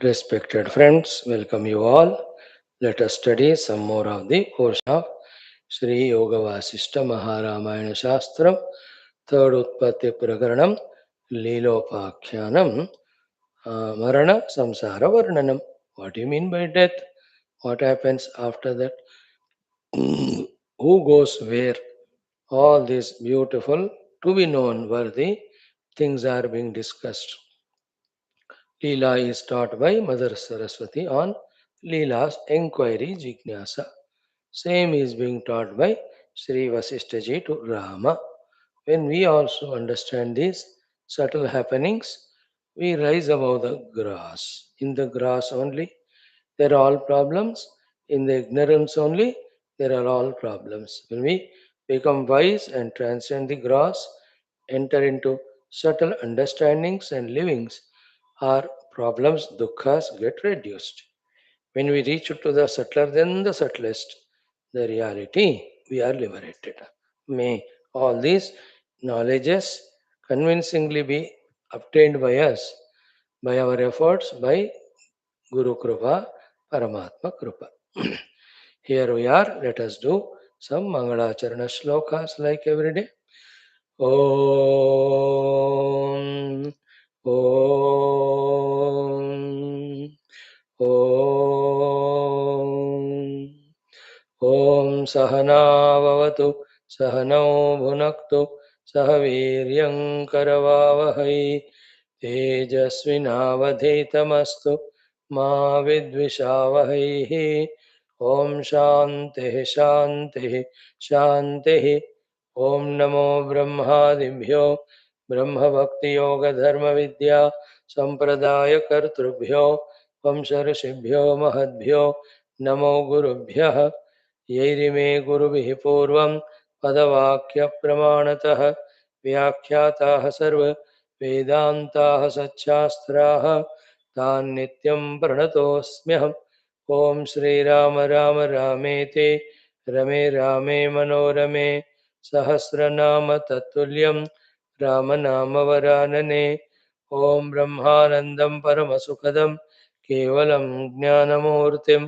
Respected friends, welcome you all. Let us study some more of the portion of Shri Yoga Vaashishtha Maharamayana Shastram, third Utpatthi Prakaranam Leelopakhyanam, Marana Samsara Varnanam. What do you mean by death? What happens after that? Who goes where? All these beautiful, to be known worthy things are being discussed. Leela is taught by Mother Saraswati on Leela's Enquiry Jignasa. Same is being taught by Sri Vasishthaji to Rama. When we also understand these subtle happenings, we rise above the grass. In the grass only, there are all problems. In the ignorance only, there are all problems. When we become wise and transcend the grass, enter into subtle understandings and livings, our problems, dukkhas, get reduced. When we reach to the subtler than the subtlest, the reality, we are liberated. May all these knowledges convincingly be obtained by us, by our efforts, by Guru Krupa, Paramatma Krupa. Here we are, let us do some Mangalacharana shlokas like every day. Om, Om, Om. Om Sahanavavatu Sahanau Bhunaktu Sahaviryam Karavavahai Tejasvinavadhetamastu Ma Vidvishavahai. Om Shanti Shanti Shanti. Om Namo Brahmadibhyo Brahma Bhakti Yoga Dharma Vidya Sampradaya Kartrubhyo Vamsharishibhyo Mahadbhyo Namo Gurubhyah. यैरिमे गुरुभिः पूर्वं पदवाक्यप्रमाणतः व्याख्याताः सर्व वेदान्ताः सच्छास्त्राः तान् नित्यं प्रणतोऽस्म्यहम्। ॐ श्रीराम राम रामेति रमे रामे मनोरमे सहस्रनाम तत्तुल्यं रामनामवरानने। ॐ ब्रह्मानन्दं परमसुखदं केवलं ज्ञानमूर्तिं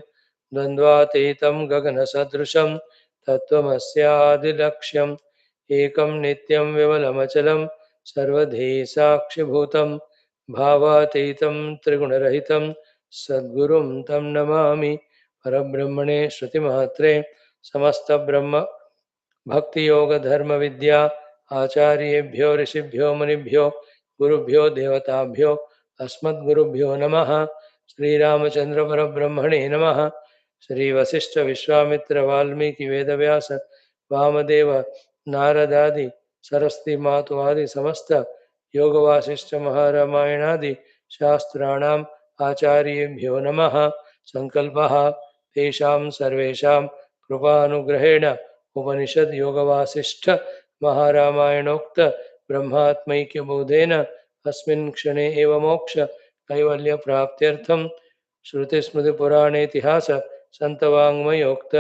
द्वन्द्वातीतं गगनसदृशं तत्त्वमस्यादिलक्ष्यम् एकं नित्यं विमलमचलं सर्वधी साक्षिभूतं भावातीतं त्रिगुणरहितं सद्गुरुं तं नमामि। परब्रह्मणे श्रुतिमात्रे समस्तब्रह्म भक्तियोगधर्मविद्या आचार्येभ्यो ऋषिभ्यो मुनिभ्यो गुरुभ्यो देवताभ्यो अस्मद्गुरुभ्यो नमः। श्रीरामचंद्र परब्रह्मणे नमः। श्री वशिष्ठ विश्वामित्र वाल्मीकि वेदव्यास वामदेव नारदादि सरस्वती मातु आदि समस्त योग वासिष्ठ महारामायणादि शास्त्राणाम् आचार्येभ्यो नमः। संकल्पः तेषां सर्वेषां कृपानुग्रहेण उपनिषद योग वासिष्ठ महारामायणोक्त ब्रह्मात्मैक्य बोधेन अस्मिन् क्षणे एव मोक्ष कैवल्य प्राप्त्यर्थं श्रुति स्मृति पुराणेतिहास संतवाङ्मयोक्त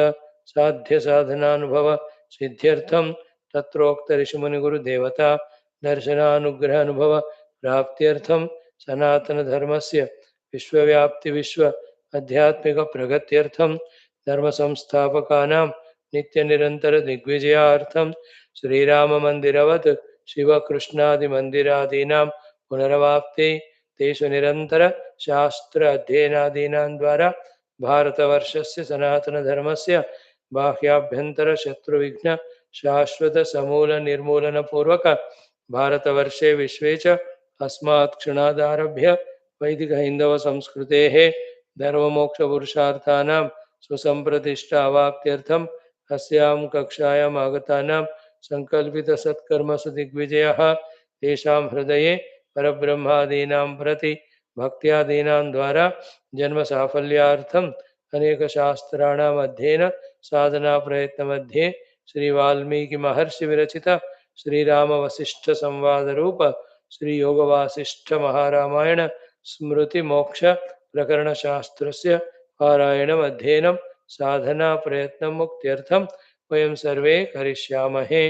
साध्य साधनानुभव सिद्ध्यर्थं तत्रोक्त ऋषिमुनि गुरु देवता दर्शनानुग्रह अनुभव प्राप्त्यर्थं सनातन धर्मस्य विश्वव्याप्ति विश्व आध्यात्मिक प्रगत्यर्थं धर्म संस्थापकानां नित्य निरंतर दिग्विजयार्थं श्रीराम मंदिरवत् शिव कृष्णादि मंदिरादीनां पुनरवाप्ति तेषु निरंतर शास्त्र अध्ययनादीनां द्वारा भारतवर्षस्य सनातन धर्मस्य बाह्याभ्यंतर शत्रुविघ्न शाश्वत समूल निर्मूलन पूर्वक भारतवर्षे विश्वे च अस्मात् क्षणादारभ्य वैदिक हिंदव संस्कृतेः धर्ममोक्ष पुरुषार्थानां सुसंप्रतिष्ठा अवाप्त्यर्थं अस्यां कक्षायाम् आगतानां संकल्पित सत्कर्मसु दिग्विजयः तेषां हृदये परब्रह्मादीनां प्रति भक्त्यादीनां द्वारा जन्म साफल्यार्थम् अनेक शास्त्राणाम् अध्ययन साधना प्रयत्न मध्ये श्री वाल्मीकि महर्षि विरचित श्रीराम वशिष्ठ संवाद रूप श्री योग वासिष्ठ महारामायण स्मृति मोक्ष प्रकरण शास्त्रस्य पारायणम् अध्ययनं साधना प्रयत्न मुक्त्यर्थं वयं सर्वे करिष्यामहे।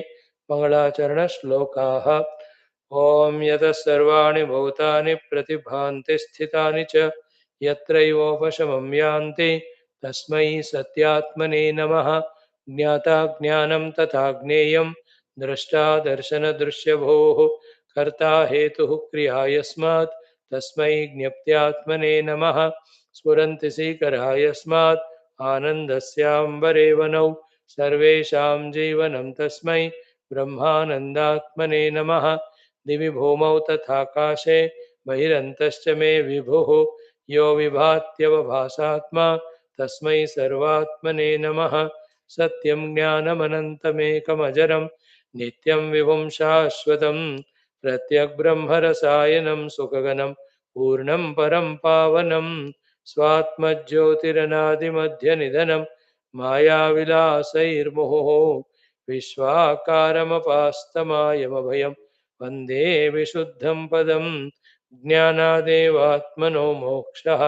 मंगलाचरण श्लोकाः। ॐ यतः सर्वाणि भूतानि प्रतिभान्ति स्थितानि च यत्रैवोपशमं यान्ति तस्मै सत्यात्मने नमः। ज्ञाता ज्ञानं तथा ज्ञेयं द्रष्टा दर्शनदृश्यभूः कर्ता हेतुः क्रिया यस्मात् तस्मै ज्ञप्त्यात्मने नमः। स्फुरन्ति सीकरा यस्मात् आनन्दस्याम्बरे वनौ सर्वेषां जीवनं तस्मै ब्रह्मानन्दात्मने नमः। दिवि भूमौ तथाकाशे बहिरन्तश्च मे विभुः यो विभात्यवभासात्मा तस्मै सर्वात्मने नमः। सत्यं ज्ञानमनन्तमेकमजरं नित्यं विभुं शाश्वतं प्रत्यग्ब्रह्मरसायनं सुखगनं पूर्णं परं पावनं स्वात्मज्योतिरनादिमध्यनिधनं मायाविलासैर्मुहुः विश्वाकारमपास्तमायमभयं वन्दे विशुद्धं पदं। ज्ञानादेवात्मनो मोक्षः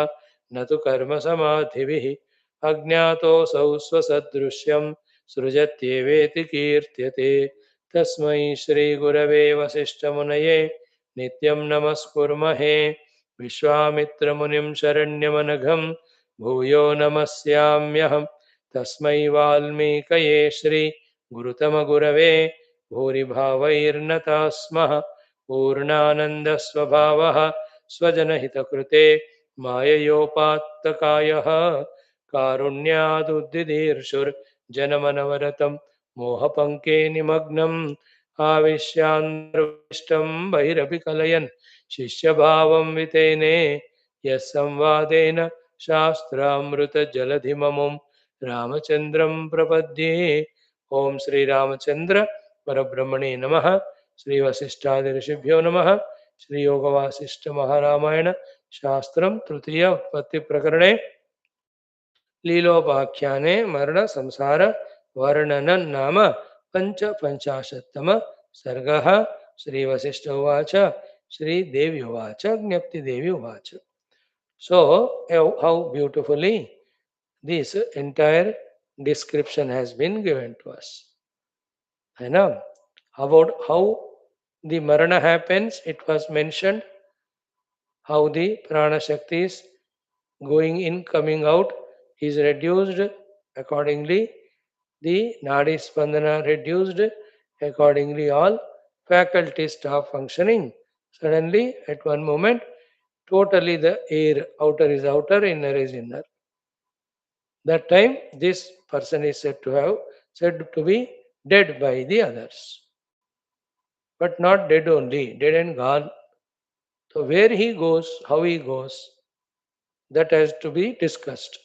न तु कर्मसमाधिभिः अज्ञातोऽसौ स्वसदृश्यं सृजत्येवेति कीर्त्यते। तस्मै श्रीगुरवे वसिष्ठमुनये नित्यं नमस्कुर्महे। विश्वामित्रमुनिं शरण्यमनघं भूयो नमस्याम्यहम्। तस्मै वाल्मीकये श्रीगुरुतमगुरवे भूरिभावैर्नताः स्मः। पूर्णानन्दस्वभावः स्वजनहितकृते माययोपात्तकायः कारुण्यादुद्दिदीर्षुर्जनमनवरतं मोहपङ्के निमग्नम् आविश्यान्तर्विष्टं बहिरपि कलयन् शिष्यभावं वितेने यः संवादेन शास्त्रामृतजलधिममुं रामचन्द्रं प्रपद्ये। ओम श्री रामचंद्र परब्रह्मणे नमः। श्री वशिष्ठादि ऋषिभ्यो नमः। श्री योग वासिष्ठ महारामायण शास्त्रम तृतीय उत्पत्ति प्रकरणे लीलोपाख्याने मरण संसार वर्णनं नाम पंचाशत्तम सर्गः। श्री वशिष्ठ उवाच श्री देवी उवाच ज्ञप्ति देवी उवाच। So how beautifully this entire description has been given to us. है ना? About how the marana happens, it was mentioned. How the prana shaktis going in, coming out is reduced accordingly. The nadi spandana reduced accordingly. All faculties stop functioning. Suddenly, at one moment, totally the air, outer is outer, inner is inner. That time, this person is said to be dead by the others, but not dead only, dead and gone. So where he goes, how he goes, that has to be discussed.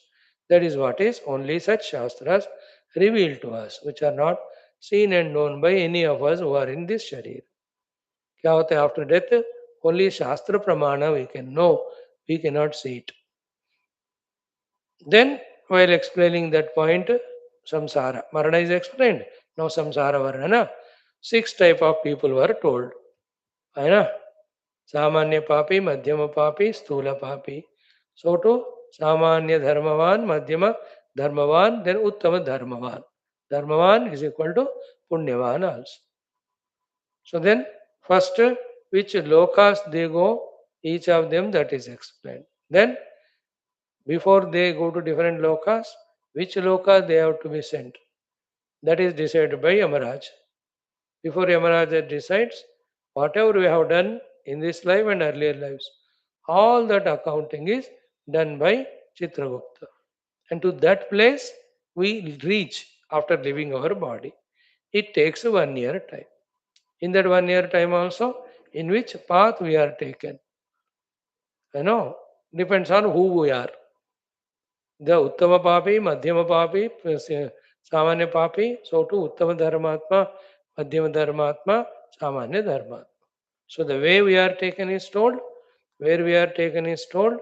That is what is only such shastras revealed to us, which are not seen and known by any of us who are in this sharir. क्या होता है after death? Only shastra pramana we can know, we cannot see it. Then, while explaining that point, samsara, marana is explained. Now samsara varnana, 6 type of people were told. है ना? सामान्य पापी, मध्यम पापी, स्थूल पापी. So to सामान्य धर्मवान, मध्यम धर्मवान, then उत्तम धर्मवान. Dharmavan is equal to punyavan also. So then first which lokas they go, each of them that is explained. Then before they go to different lokas, which loka they have to be sent. That is decided by Yamaraj. Before Yamaraj decides, whatever we have done in this life and earlier lives, all that accounting is done by Chitragupta. And to that place we reach after leaving our body. It takes 1 year time. In that 1 year time also, in which path we are taken, depends on who we are. The Uttama Papi, Madhyama Papi, Samanya Papi, so to Uttama Dharmatma, Madhyama Dharmatma, Samanya Dharmatma. So the way we are taken is told, where we are taken is told,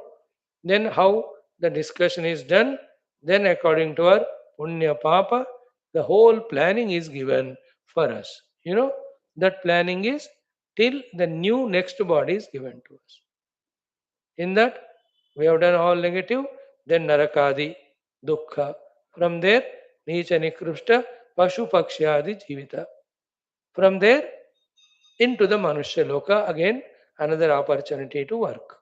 then how the discussion is done, then according to our Punya Papa, the whole planning is given for us. That planning is till the new next body is given to us. In that, we have done all negative, then Narakadi, Dukkha. From there, Nicha Nikrishta, Pashu Pakshyadi Jivita. From there, into the Manushya Loka, again another opportunity to work.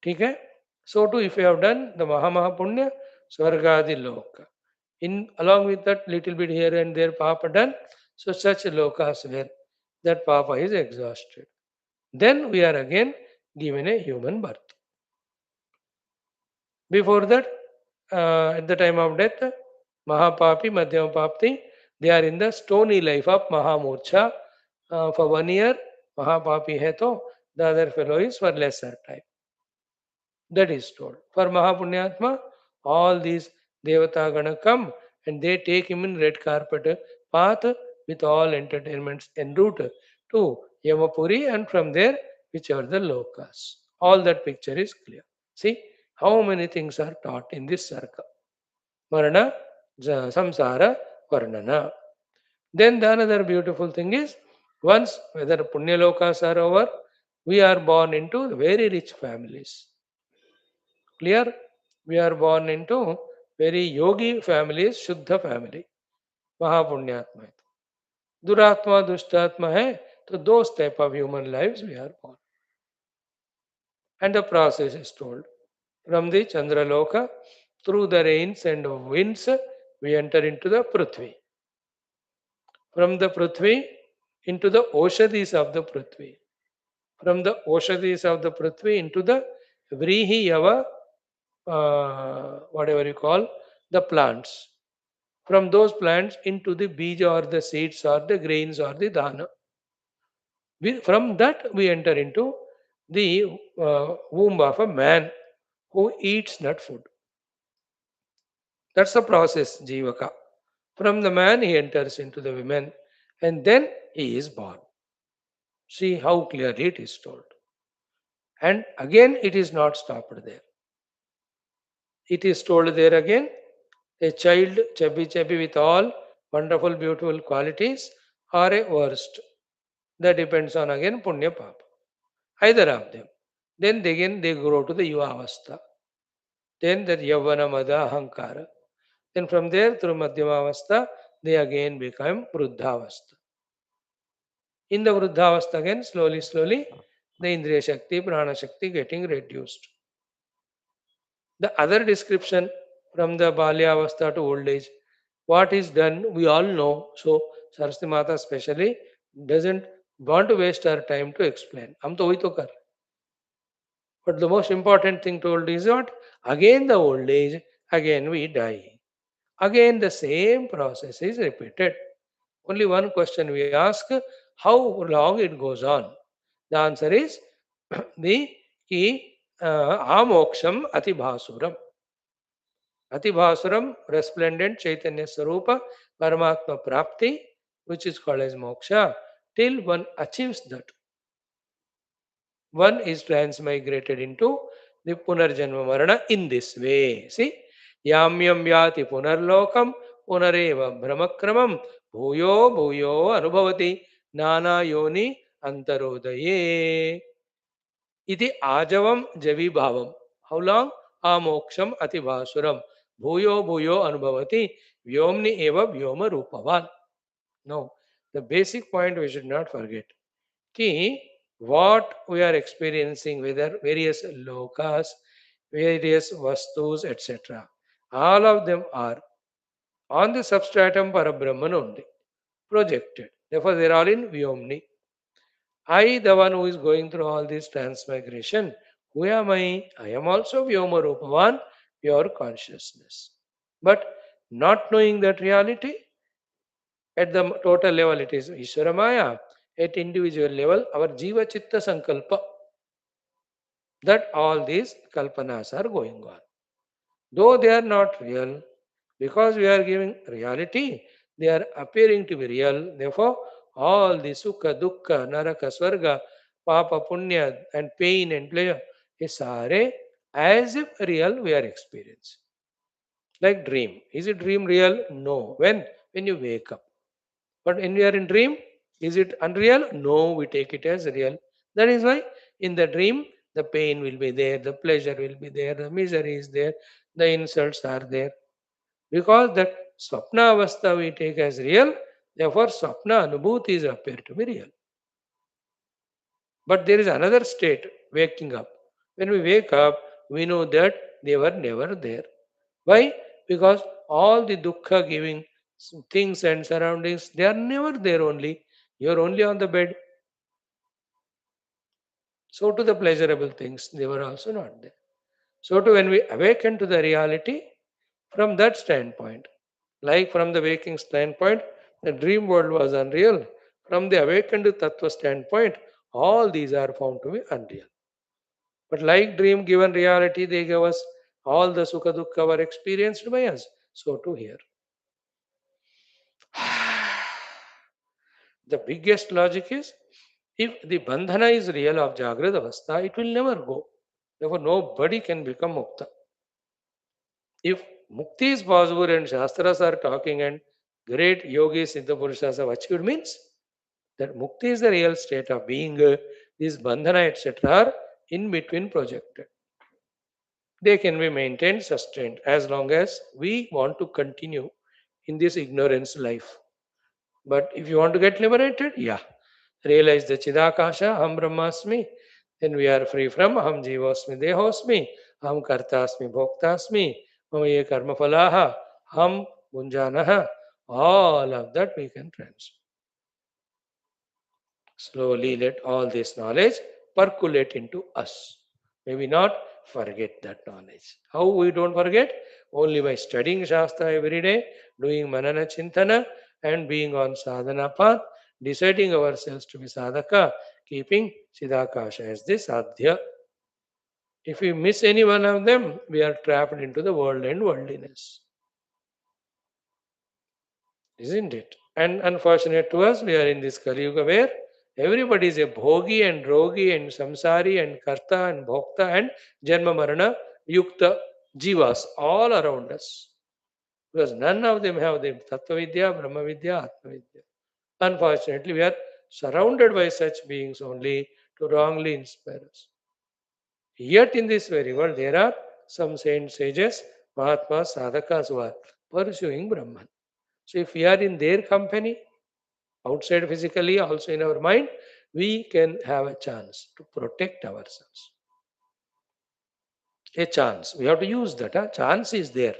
Okay? So too, if you have done the Maha Punya, Swargadi Loka. In along with that little bit here and there Papa done, so such lokas where that Papa is exhausted. Then we are again given a human birth. Before that, at the time of death, Mahapapi, Madhyama Papti, they are in the stony life of Mahamurcha. For 1 year, Mahapapi hai to, the other fellow is for lesser time. That is told. For Mahapunyatma, all these Devata gonna come and they take him in red carpet path with all entertainments en route to Yamapuri, and from there, whichever the lokas. All that picture is clear. See how many things are taught in this Sarga. Marana, Samsara, Varnana. Then the another beautiful thing is, once whether Punya lokas are over, we are born into very rich families. Clear? We are born into very yogi families, Shuddha family, Mahapunyatma. Duratma, Dushtatma hai, so those type of human lives we are born. And the process is told. From the Chandraloka, through the rains and winds, we enter into the Prithvi. From the Prithvi, into the Oshadis of the Prithvi. From the Oshadis of the Prithvi, into the Vrihi Yava, whatever you call, the plants. From those plants into the bija or the seeds or the grains or the dana. From that we enter into the womb of a man who eats nut food. That's the process, Jivaka. From the man he enters into the women and then he is born. See how clearly it is told. And again it is not stopped there. It is told there again, a child chubby with all wonderful beautiful qualities or a worst. That depends on again Punya Papa. Either of them. Then again they grow to the Yuvavastha. Then that Yavana Mada Ahankara. Then from there through Madhyamavastha, they again become Vruddhavastha. In the Vruddhavastha again, slowly, the Indriya Shakti, Prana Shakti getting reduced. The other description from the Balyavastha to old age, what is done, we all know. So Saraswati Mata especially doesn't want to waste our time to explain. Hum to wahi to kar. But the most important thing told is what? Again the old age, again we die. Again the same process is repeated. Only one question we ask, how long it goes on? The answer is the ki amoksham atibhasuram. Atibhasuram, resplendent Chaitanya Sarupa, Paramatma Prapti, which is called as moksha, till one achieves that. One is transmigrated into the Punarjanma Marana in this way. See? Yamyam yati punarlokam punareva brahmakramam bhuyo anubhavati nana yoni antarodaye. Iti ajavam javi bhavam. How long? Amoksham atibhasuram. Bhuyo anubhavati vyomni eva vyoma rupavan. No. The basic point we should not forget. Ki what we are experiencing, whether various lokas, various vastus, etc. All of them are on the substratum Parabrahman only, projected. Therefore, they are all in Vyomni. I, the one who is going through all this transmigration, who am I? I am also Vyoma Rupavan, pure consciousness. But not knowing that reality, at the total level it is Ishvara Maya. At individual level, our Jiva Chitta Sankalpa, that all these kalpanas are going on. Though they are not real, because we are giving reality, they are appearing to be real. Therefore, all the sukha, dukkha, naraka, swarga, papa, punya, and pain and pleasure is sare as if real we are experiencing. Like dream. Is it dream real? No. When? When you wake up. But when we are in dream, is it unreal? No, we take it as real. That is why in the dream, the pain will be there, the pleasure will be there, the misery is there, the insults are there. Because that Swapna Avastha we take as real, Therefore, Swapna Anubhutis appear to be real. But there is another state, waking up. When we wake up, we know that they were never there. Why? Because all the dukkha giving things and surroundings, they are never there only. You are only on the bed. So to the pleasurable things, they were also not there. So to when we awaken to the reality, from that standpoint, like from the waking standpoint, the dream world was unreal. From the awakened tattva standpoint, all these are found to be unreal. But like dream given reality, they gave us all the sukha dukkha were experienced by us. So too here. The biggest logic is if the bandhana is real of Jagrata Avastha, it will never go. Therefore, nobody can become Mukta. If Mukti is possible and Shastras are talking and great yogis, Siddha Purushas have achieved, means that Mukti is the real state of being. These bandhana, etc., are in between projected. They can be maintained, sustained, as long as we want to continue in this ignorance life. But if you want to get liberated, yeah, realize the Chidakasha, Ham Brahmasmi, then we are free from Ham Jivasmi, Dehosmi, Ham Kartasmi, Bhoktasmi, Mamaye Karma Falaha, Ham Gunjanaha. All of that we can transfer. Slowly let all this knowledge percolate into us. Maybe not forget that knowledge. How we don't forget? Only by studying Shastra every day, doing Manana Chintana, and being on sadhana path, deciding ourselves to be sadhaka, keeping Siddhakasha as the sadhya. If we miss any one of them, we are trapped into the world and worldliness. Isn't it? And unfortunate to us, we are in this Kali Yuga where everybody is a bhogi and rogi and samsari and karta and bhokta and janma marana yukta jivas all around us. Because none of them have the tattva vidya, brahma vidya, atma vidya. Unfortunately, we are surrounded by such beings only to wrongly inspire us. Yet in this very world, there are some saints, sages, mahatmas, sadhakas who are pursuing Brahman. So if we are in their company, outside physically, also in our mind, we can have a chance to protect ourselves. A chance. We have to use that. Chance is there.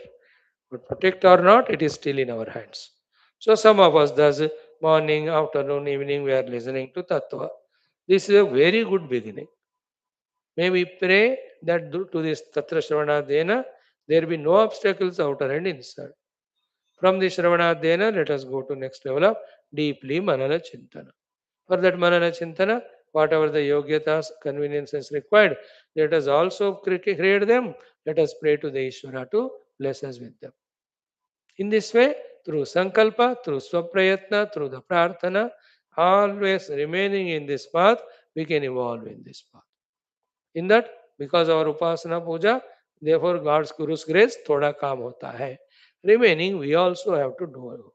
But protect or not, it is still in our hands. So some of us does morning, afternoon, evening, we are listening to Tattva. This is a very good beginning. May we pray that to this Tatra Shravana Dena, there be no obstacles outer and inside. From the Shravana Dena, let us go to next level of deeply Manana Chintana. For that Manana Chintana, whatever the Yogyatas, conveniences required, let us also create them. Let us pray to the Ishvara to bless us with them. In this way, through Sankalpa, through Swaprayatna, through the Prarthana, always remaining in this path, we can evolve in this path. In that, because our Upasana Puja, therefore God's Guru's grace, thoda kaam hota hai. Remaining, we also have to do.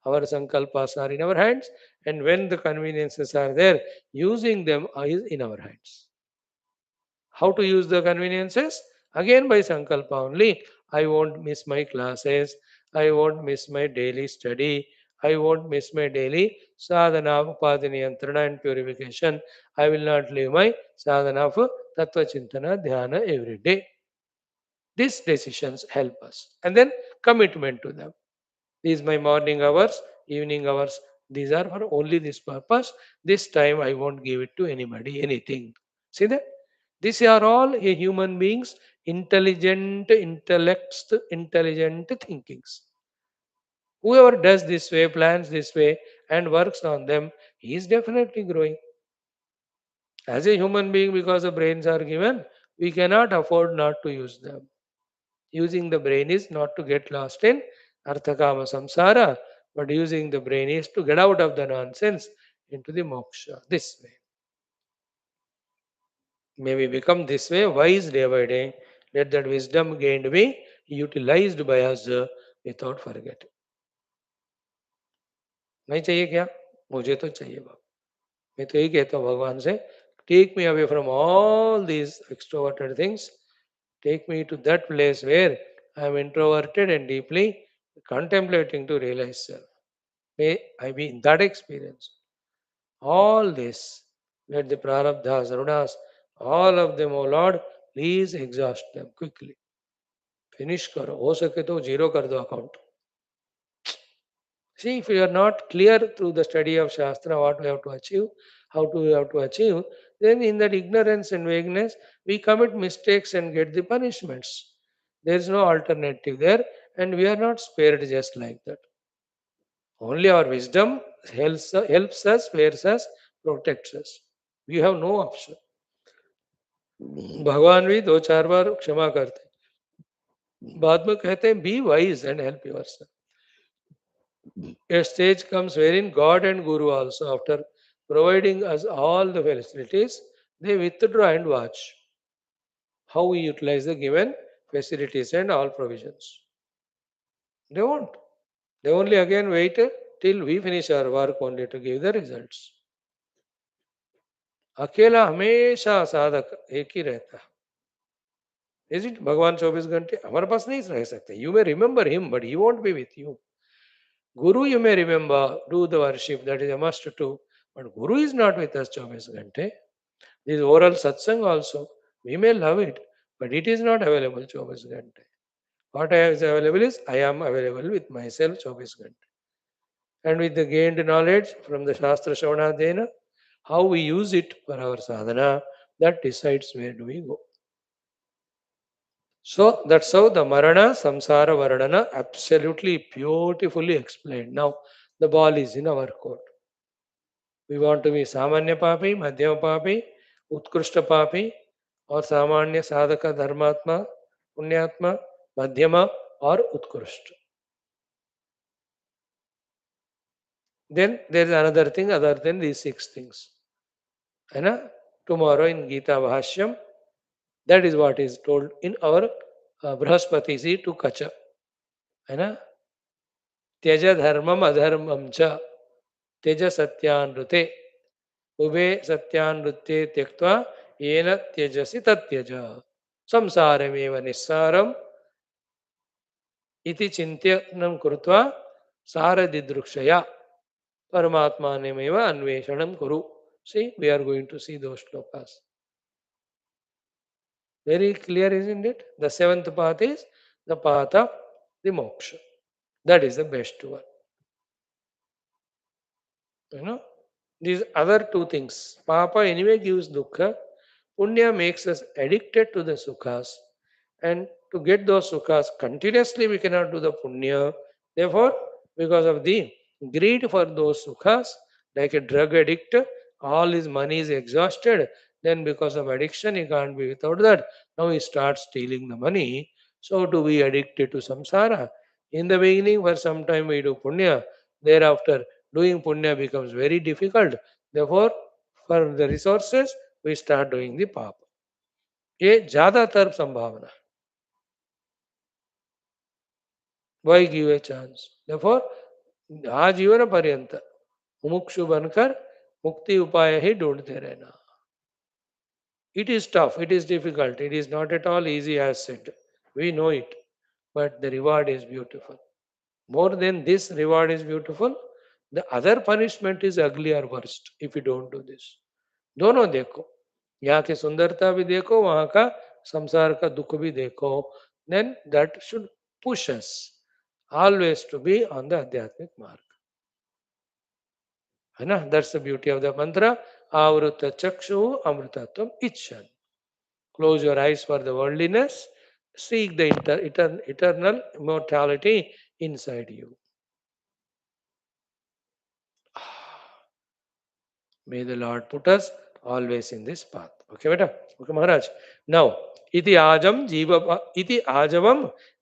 Our sankalpas are in our hands, and when the conveniences are there, using them is in our hands. How to use the conveniences? Again by sankalpa only. I won't miss my classes. I won't miss my daily study. I won't miss my daily sadhana, upadhi niyantrana and purification. I will not leave my sadhana of tattva chintana, dhyana every day. These decisions help us. And then commitment to them. These my morning hours, evening hours. These are for only this purpose. This time I won't give it to anybody, anything. See that? These are all a human beings, intelligent intellects, intelligent thinkings. Whoever does this way, plans this way, and works on them, he is definitely growing. As a human being, because the brains are given, we cannot afford not to use them. Using the brain is not to get lost in Arthakama Samsara, but using the brain is to get out of the nonsense into the moksha. This way. May we become this way wise day by day. Let that wisdom gained be utilized by us without forgetting. नहीं चाहिए क्या? मुझे तो चाहिए बाबा. मैं तो यही कहता हूँ भगवान से, take me away from all these extroverted things. Take me to that place where I am introverted and deeply contemplating to realize self. May I be in that experience. All this, let the prarabdhas, runas, all of them, O Lord, please exhaust them quickly. Finish karo. हो सके तो zero कर दो account. See, if you are not clear through the study of Shastra what we have to achieve, how to we have to achieve, then in that ignorance and vagueness, we commit mistakes and get the punishments. There is no alternative there, and we are not spared just like that. Only our wisdom helps us, spares us, protects us. We have no option. भगवान भी दो चार बार क्षमा करते हैं। बाद में कहते हैं be wise and help yourself. A stage comes wherein God and Guru also, after providing us all the facilities, they withdraw and watch how we utilize the given facilities and all provisions. They won't. They only again wait till we finish our work only to give the results. अकेला हमेशा साधक एक ही रहता है। Is it? भगवान 24 घंटे हमारे पास नहीं रह सकते. You may remember him, but he won't be with you. Guru, you may remember, do the worship, that is a must to. But Guru is not with us 24 Ghante. This oral satsang also, we may love it, but it is not available 24 Ghante. What is available is, I am available with myself 24 Ghante. And with the gained knowledge from the Shastra Shravanadhyayana, how we use it for our sadhana, that decides where do we go. So that's how the Marana, Samsara, Varnana absolutely beautifully explained. Now the ball is in our court. We want to be Samanya Papi, Madhyama Papi, Utkrishta Papi, or Samanya Sadhaka Dharmatma, Punyatma, Madhyama, or Utkrishta. Then there is another thing other than these six things. Tomorrow in Gita Bhashyam, that is what is told in our Brahaspati to Kacha. Tyaja dharmam adharmam cha, teja satyanrute, उभे सत्यानृत्ये त्यक्त्वा येन त्यजसि तत्यज संसारमेव निस्सारम इति चिन्त्यनं कृत्वा सारदिदृक्षया परमात्मानमेव अन्वेषणं कुरु. See, we are going to see those shlokas. Very clear, isn't it? The seventh path is the path of the moksha. That is the best one. These other two things. Papa anyway gives dukkha. Punya makes us addicted to the sukhas. And to get those sukhas continuously, we cannot do the punya. Therefore, because of the greed for those sukhas, like a drug addict, all his money is exhausted. Then because of addiction, he can't be without that. Now he starts stealing the money. So to be addicted to samsara. In the beginning, for some time we do punya. Thereafter, doing punya becomes very difficult. Therefore, for the resources, we start doing the papa. ये ज्यादातर संभावना. Why give a chance? Therefore, आजीवन पर्यंत मुमुक्षु बनकर मुक्ति उपाय ही ढूंढते रहना. It is tough, it is difficult, it is not at all easy as said. We know it, but the reward is beautiful. More than this reward is beautiful, the other punishment is ugly or worst if you don't do this. दोनों देखो, यहाँ की सुंदरता भी देखो, वहाँ का संसार का दुख भी देखो. Then that should push us always to be on the Adhyatmic mark. That's the beauty of the mantra. Avruta chakshu amrutatvam icchan. Close your eyes for the worldliness. Seek the eternal immortality inside you. May the Lord put us always in this path. Okay, beta? Okay, Maharaj. Now, iti ajavam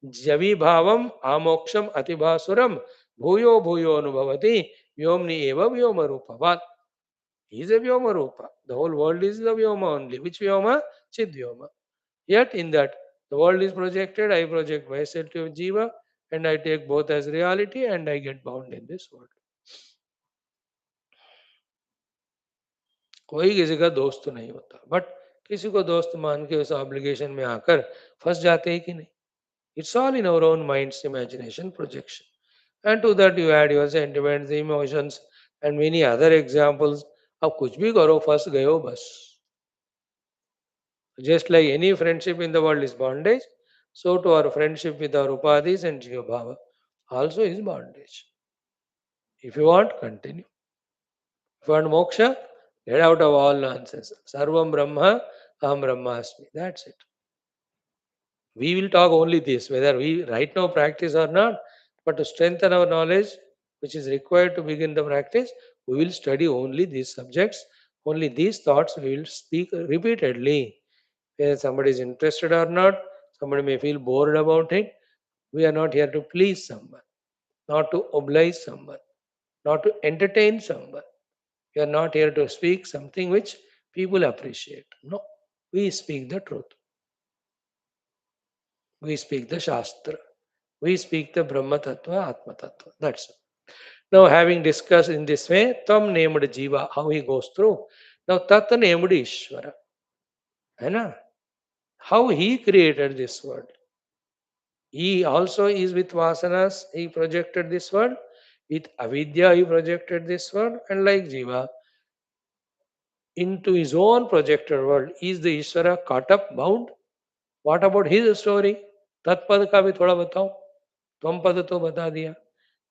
javi bhavam amoksham atibhasuram bhuyo bhuyo anubhavati vyomni eva vyoma rupavat. He is a vyoma rupa. The whole world is the vyoma only. Which vyoma? Chid vyoma. Yet in that, the world is projected, I project myself to jiva, and I take both as reality, and I get bound in this world. कोई किसी का दोस्त नहीं होता, but किसी को दोस्त मान के उस ऑब्लिगेशन में आकर फंस जाते हैं कि नहीं. It's all in our own minds imagination projection. And to that you add your sentiments, emotions, and many other examples. अब कुछ भी करो फंस गए हो बस. Just like any friendship in the world is bondage, so to our friendship with our upadhis and Jiva Bhava also is bondage. If you want, continue. If you want moksha, get out of all nonsense. Sarvam Brahma, Aham Brahmasmi. That's it. We will talk only this, whether we right now practice or not, but to strengthen our knowledge, which is required to begin the practice, we will study only these subjects, only these thoughts we will speak repeatedly. Whether somebody is interested or not, somebody may feel bored about it. We are not here to please someone, not to oblige someone, not to entertain someone. We are not here to speak something which people appreciate. No, we speak the truth. We speak the Shastra. We speak the Brahma Tattva, Atma Tattva. That's it. Now, having discussed in this way, Tam named Jiva, how he goes through. Now, Tat named Ishvara. Hai na? How he created this world. He also is with Vasanas, he projected this world. With Avidya, he projected this world. And like Jiva, into his own projected world, is the Ishvara caught up, bound? What about his story? तत्पद का भी थोड़ा बताओ. त्वम पद तो बता दिया.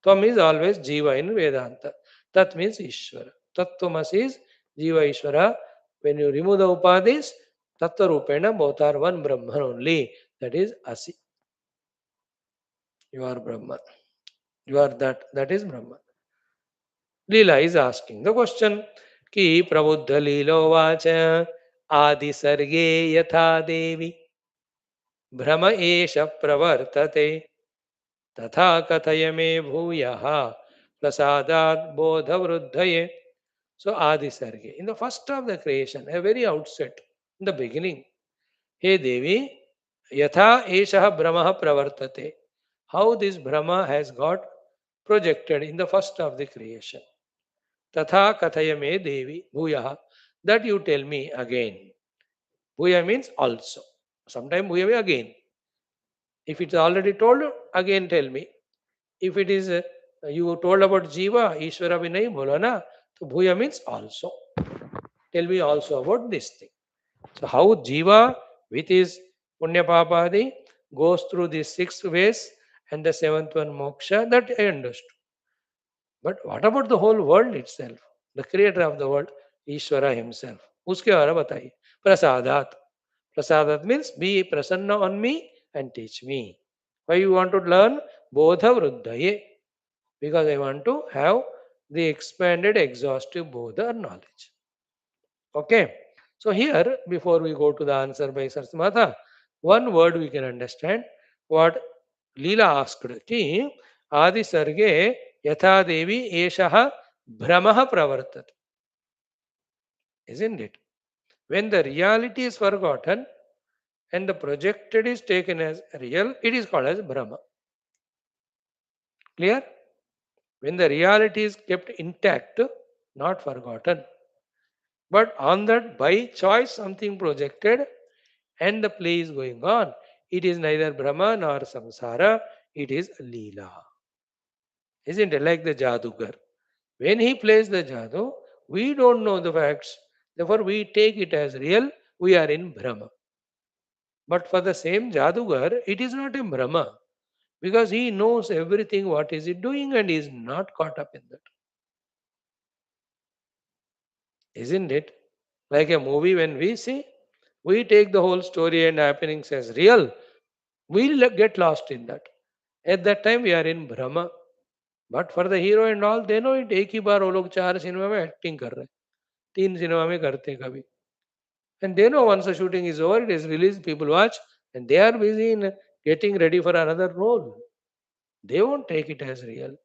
Tvam is always Jiva in Vedanta. Tat means Ishvara. Tattvamas is Jiva Ishvara. When you remove the upadhis, Tattva Rupena both are one Brahman only. That is Asi. You are Brahman. You are that. That is Brahman. Leela is asking the question. Ki Prabuddha Leelo Vacha Adi Sarge Yatha Devi Brahma Esha Pravartate Tatha Kathaya Me Bhuyaha Prasadat Bodha Vruddhaye. So Adi Sarge. In the first of the creation, a very outset, in the beginning, Hey Devi, Yatha Esha Brahma Pravartate. How this Brahma has got projected in the first of the creation. Tatha Kathaya Me Devi Bhuyaha. That you tell me again. Bhuya means also. Sometimes Bhuya means again. If it's already told, again tell me. If it is you told about Jiva, Ishvara bhi nahi bola na, so Bhuya means also. Tell me also about this thing. So how Jiva with his Punya Papadi goes through these 6 ways and the 7th one moksha, that I understood. But what about the whole world itself? The creator of the world, Ishvara himself. Uske बारे में बताइए. Prasadat. Prasadat means be prasanna on me and teach me. Why you want to learn? Bodha vruddhaye. Because I want to have the expanded exhaustive bodha knowledge. Okay. So here, before we go to the answer by Sarasmata, one word we can understand what Leela asked. Ki Adi Sarge Yatha Devi Eshaha Brahmaha Pravartat. Isn't it? When the reality is forgotten and the projected is taken as real, it is called as Brahma. Clear? When the reality is kept intact, not forgotten. But on that, by choice, something projected and the play is going on. It is neither Brahma nor Samsara, it is Leela. Isn't it like the Jadugar? When he plays the Jadu, we don't know the facts. Therefore, we take it as real. We are in Brahma. But for the same Jadugar, it is not in Brahma. Because he knows everything what is he doing and is not caught up in that. Isn't it? Like a movie when we see, we take the whole story and happenings as real. We'll get lost in that. At that time we are in Brahma. But for the hero and all, they know it. एक ही बार वो लोग 4 cinema में acting कर रहे हैं, 3 cinema में करते हैं कभी. And they know once the shooting is over, it is released, people watch, and they are busy in getting ready for another role. They won't take it as real.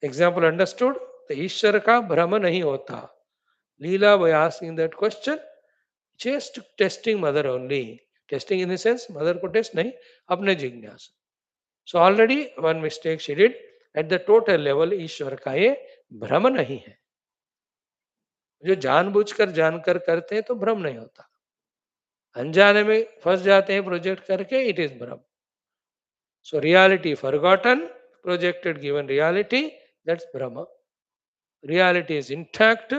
Example understood? The ईश्वर का भ्रम नहीं होता. Leela, by asking that question, just testing mother only. Testing in the sense, mother को test नहीं, अपने जिज्ञासा. So already one mistake she did. At the total level, ईश्वर का ये भ्रम नहीं है. जो जानबूझकर जानकर करते हैं तो भ्रम नहीं होता. अनजाने में फंस जाते हैं प्रोजेक्ट करके, इट इज भ्रम. So reality forgotten, projected given reality, that's Brahma. Reality is intact,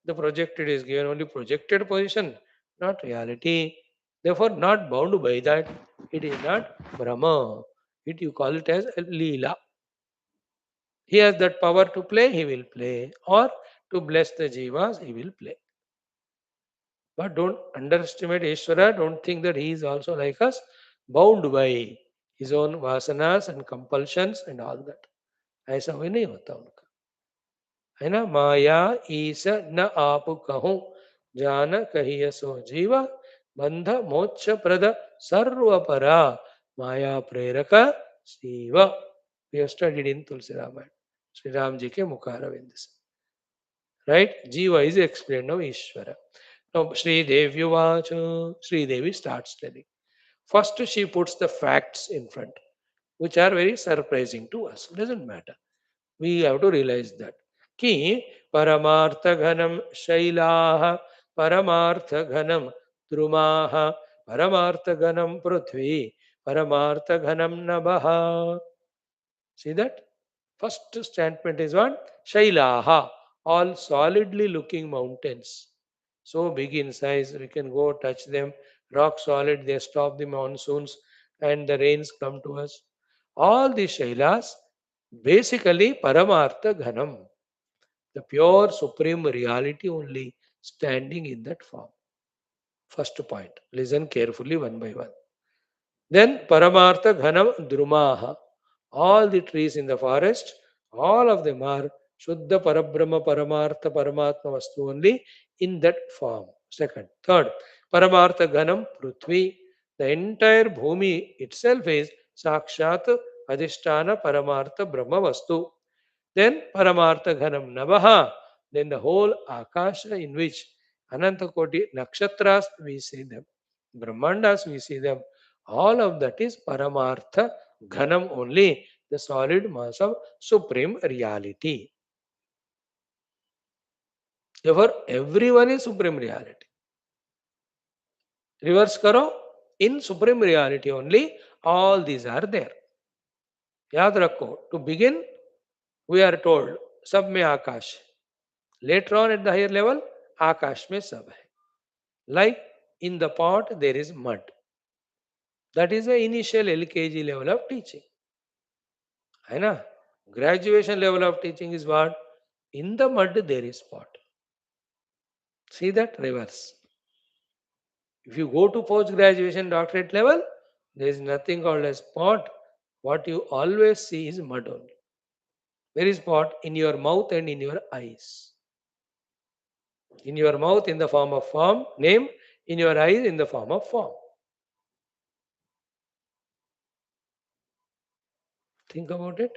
the projected is given only projected position, not reality. Therefore, not bound by that. It is not Brahma. It you call it as a Leela. He has that power to play, he will play. Or to bless the jivas, he will play. But don't underestimate Ishvara. Don't think that he is also like us, bound by his own vasanas and compulsions and all that. ऐसा हुए नहीं होता उनका, है ना. माया ईस न आप कहूँ जान कहिय सो जीवा बंध मोक्ष प्रद सर्वपरा माया प्रेरक Shiv. We have studied in Tulsi Ramayana. Sri Ram ji ke Mukharvind se. Right? Jiva is explained now Ishvara. Now Sri Devi Vacha, Sri Devi starts telling. First she puts the facts in front, which are very surprising to us. Doesn't matter. We have to realize that. Ki paramartha ghanam shailaha paramartha ghanam drumaha paramartha ghanam prithvi paramartha ghanam nabaha. See that? First statement is what? Shailaha, all solidly looking mountains. So big in size, we can go touch them. Rock solid, they stop the monsoons and the rains come to us. All these Shailas, basically Paramartha Ghanam, the pure supreme reality only standing in that form. First point. Listen carefully one by one. Then Paramartha Ghanam Drumaha. All the trees in the forest, all of them are Shuddha Parabrahma Paramartha Paramatma Vastu only in that form. Second. Third, Paramartha Ghanam Prithvi. The entire Bhumi itself is Sakshat Adhishtana Paramartha Brahma Vastu. Then Paramartha Ghanam Navaha. Then the whole Akasha in which Ananta Koti Nakshatras we see them, Brahmandas we see them. All of that is Paramartha Ghanam only, the solid mass of supreme reality. Therefore, everyone is supreme reality. Reverse karo, in supreme reality only, all these are there. Yaad rakho. To begin, we are told, Sab mein Akash. Later on at the higher level, Akash mein sab hai. Like in the pot, there is mud. That is the initial LKG level of teaching. है ना? Graduation level of teaching is what? In the mud there is pot. See that? Reverse. If you go to post graduation doctorate level, there is nothing called as pot. What you always see is mud only. Where is pot? In your mouth and in your eyes. In your mouth in the form of form, name, in your eyes in the form of form. Think about it.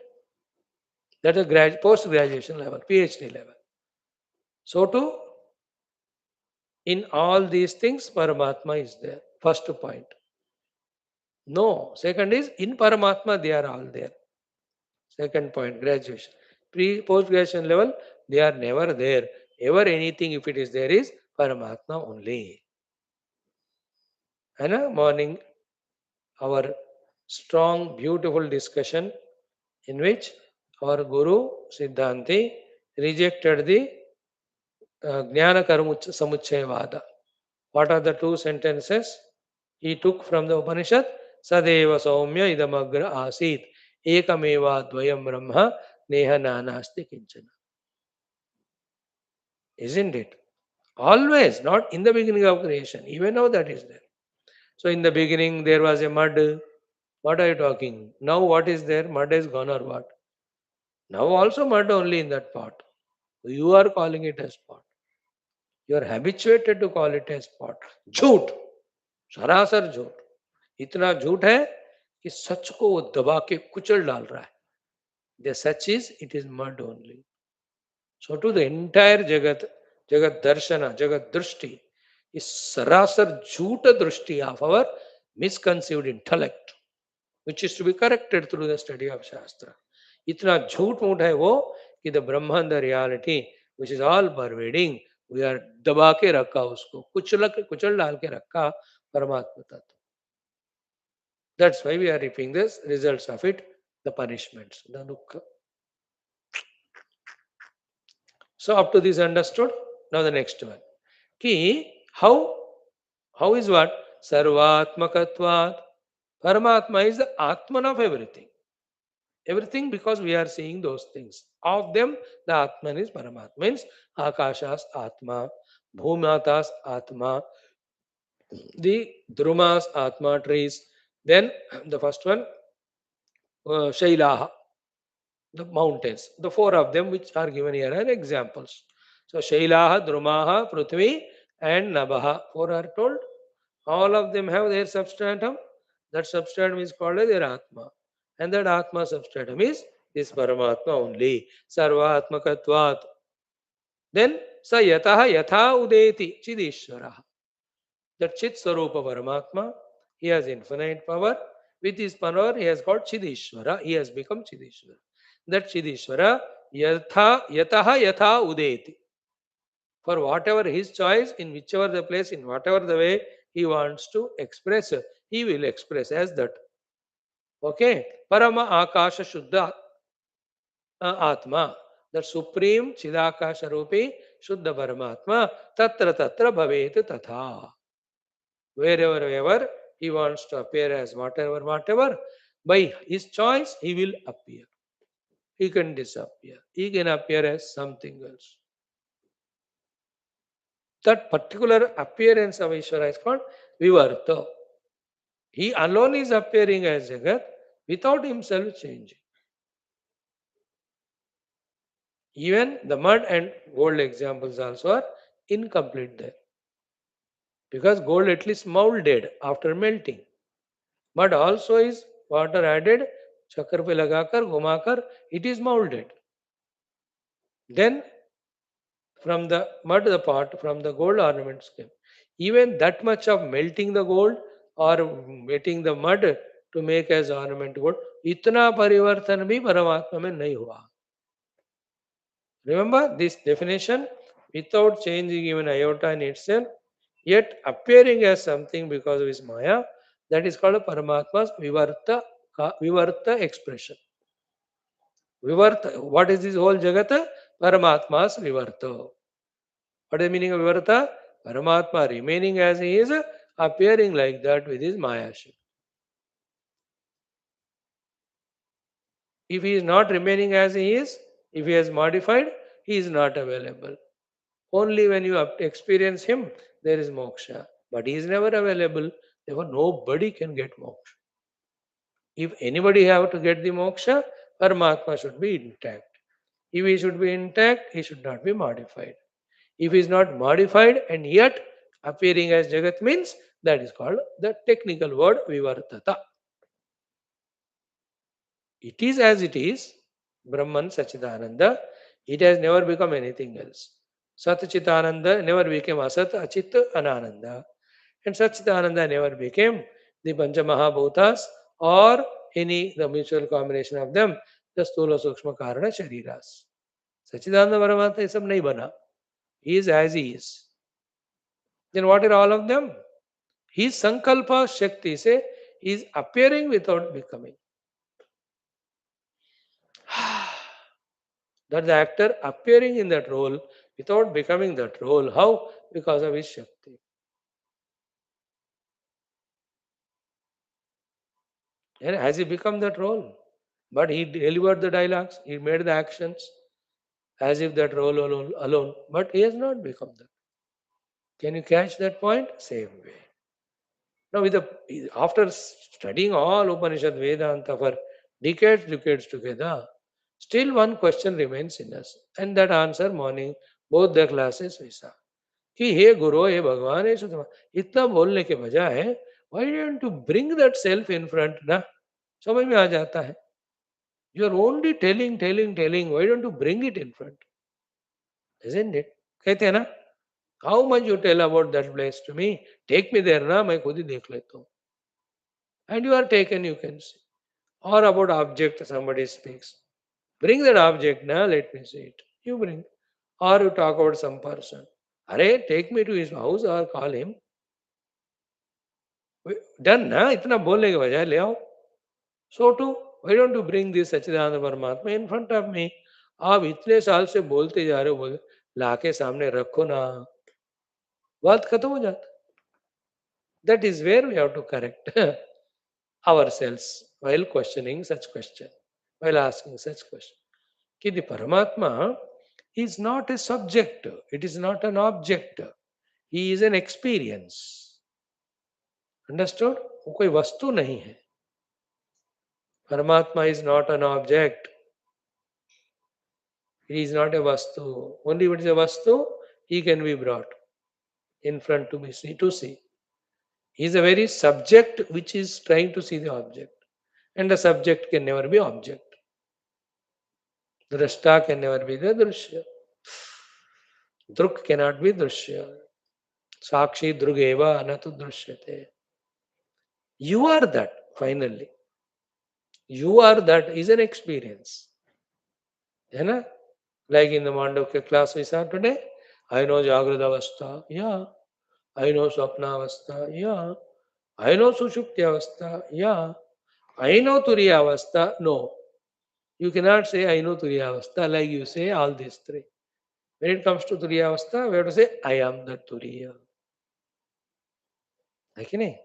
That is post graduation level, PhD level. So too, in all these things, Paramatma is there. First point. No. Second is, in Paramatma, they are all there. Second point, graduation. Post graduation level, they are never there. Ever anything, if it is there, is Paramatma only. And morning, our strong, beautiful discussion in which our Guru Siddhanti rejected the Jnana Karma Samuchayavada. What are the two sentences he took from the Upanishad? Sadeva Saumya idamagra asit ekameva dvayam brahma neha nanasti kinchana. Isn't it? Always, not in the beginning of creation. Even now that is there. So in the beginning there was a mud. What are you talking? Now what is there? Mud is gone or what? Now also mud only in that pot. You are calling it as pot. You are habituated to call it as pot. झूठ, सरासर झूठ. इतना झूठ है कि सच को वो दबा के कुचल डाल रहा है. The such is, it is mud only. So to the entire Jagat, Jagat Darshana, Jagat Drushti is sarasar jhuta drushti of our misconceived intellect, which is to be corrected through the study of Shastra. इतना झूठ मूठ है वो कि the Brahman, the reality, which is all pervading, we are दबा के रखा उसको, कुचल डाल के रखा परमात्मा तत्व. That's why we are reaping the results of it, the punishments, the dukkha. So up to this understood. Now the next one. Ki how is what? Sarvatmakatvat. Paramatma is the Atman of everything. Everything because we are seeing those things. Of them, the Atman is Paramatma. Means Akashas Atma, Bhumatas Atma, the Drumas Atma trees. Then the first one, Shailaha, the mountains. The four of them which are given here are examples. So Shailaha, Drumaha, Prithvi, and Nabaha. Four are told. All of them have their substratum. That substratum is called as their Atma. And that Atma substratum is this Paramatma only. Sarvatmakatvat. Then Sa Yataha Yatha Udeti Chidishwara. That Chit Swarupa Paramatma, he has infinite power. With his power, he has got Chidishwara. He has become Chidishwara. That Chidishwara Yataha Yatha Udeti. For whatever his choice, in whichever the place, in whatever the way he wants to express, he will express as that. Okay? Parama Akasha Shuddha Atma. That supreme Chidakasha Rupi Shuddha Paramatma Tatra Tatra Bhavet Tatha. Wherever he wants to appear as whatever, by his choice he will appear. He can disappear. He can appear as something else. That particular appearance of Ishvara is called Vivarta. He alone is appearing as Jagat without himself changing. Even the mud and gold examples also are incomplete there. Because gold at least molded after melting. Mud also is water added, chakar pe lagakar, gumakar, it is molded. Then from the mud, the part from the gold ornaments came. Even that much of melting the gold or wetting the mud to make as ornament gold, itna parivartan bhi Paramatma mein nahi hua. Remember this definition? Without changing even iota in itself, yet appearing as something because of his Maya, that is called a Paramatma's Vivarta expression. Vivarta, what is this whole Jagata? Paramatma's Vivarta. What is the meaning of Vivarta? Paramatma remaining as he is, appearing like that with his Maya shape. If he is not remaining as he is, if he has modified, he is not available. Only when you experience him, there is moksha. But he is never available. Therefore, nobody can get moksha. If anybody have to get the moksha, Paramatma should be intact. If he should be intact, he should not be modified. If he is not modified and yet appearing as Jagat means, that is called the technical word Vivartata. It is as it is, Brahman Sachidananda. It has never become anything else. Sat Chitananda never became Asat Achit Anananda. And Satchitananda never became the Pancha Mahabhutas or any the mutual combination of them, the Stula Sukshma Karana Shariras. Satchidananda Paramatma is nahi bana. He is as he is. Then what are all of them? His Sankalpa Shakti say is appearing without becoming. That the actor appearing in that role without becoming that role. How? Because of his Shakti. And has he become that role? But he delivered the dialogues, he made the actions as if that role alone. But he has not become that. Can you catch that point? Same way. Now, after studying all Upanishad Vedanta for decades together, still one question remains in us. And that answer morning, both the classes we saw. कि हे गुरु हे भगवान हे सुतमा इतना बोलने के बजाय why don't you bring that self in front ना समझ में आ जाता है you are only telling why don't you bring it in front isn't it कहते हैं ना how much you tell about that place to me take me there ना मैं खुद ही देख लेता हूँ and you are taken you can see or about object somebody speaks bring that object now let me see it you bring or you talk about some person Arey, take me to his house or call him. Done ना, इतना बोलने के बजाय ले आओ. So too, why don't you bring this सच्चिदानंद परमात्मा in front of me? आप इतने साल से बोलते जा रहे हो, लाके सामने रखो ना, बात खत्म हो जाता. That is where we have to correct ourselves while questioning such question, while asking such question. कि the Paramatma is not a subject, it is not an object, he is an experience. Understood? वो कोई वस्तु नहीं है. Paramatma is not an object. He is not a vastu. Only if it is a vastu, he can be brought in front to be see to see. He is a very subject which is trying to see the object. And the subject can never be object. Drashta can never be the drishya. Druk cannot be drishya. Sakshi drugeva anatu drishyate. You are that, finally. You are that is an experience. है ना? Like in the Mandukya class we saw today, I know Jagrada Avastha, yeah. I know Swapna Avastha, yeah. I know Sushupti Avastha, yeah. I know Turiya Avastha, no. You cannot say I know Turiya Avastha like you say all these three. When it comes to Turiya Avastha, we have to say I am the Turiya. है कि नहीं?